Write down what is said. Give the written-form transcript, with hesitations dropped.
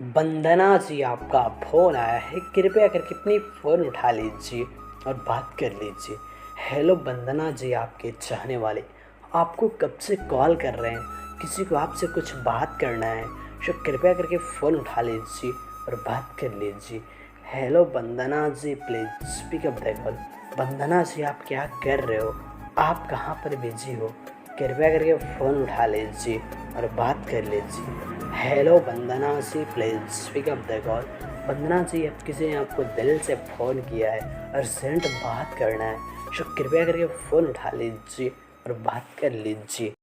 वंदना जी, आपका फ़ोन आया है, कृपया करके अपनी फ़ोन उठा लीजिए और बात कर लीजिए। हेलो वंदना जी, आपके चाहने वाले आपको कब से कॉल कर रहे हैं, किसी को आपसे कुछ बात करना है, तो कृपया करके फ़ोन उठा लीजिए और बात कर लीजिए। Hello Vandana ji, please pick up the call. Vandana ji, आप क्या कर रहे हो? आप कहाँ पर बिज़ी हो? कृपया करके फ़ोन उठा लीजिए और बात कर लीजिए। Hello Vandana ji, please pick up the call. Vandana ji, अब किसी ने आपको दिल से फ़ोन किया है, अर्जेंट बात करना है, तो कृपया करके फ़ोन उठा लीजिए और बात कर लीजिए।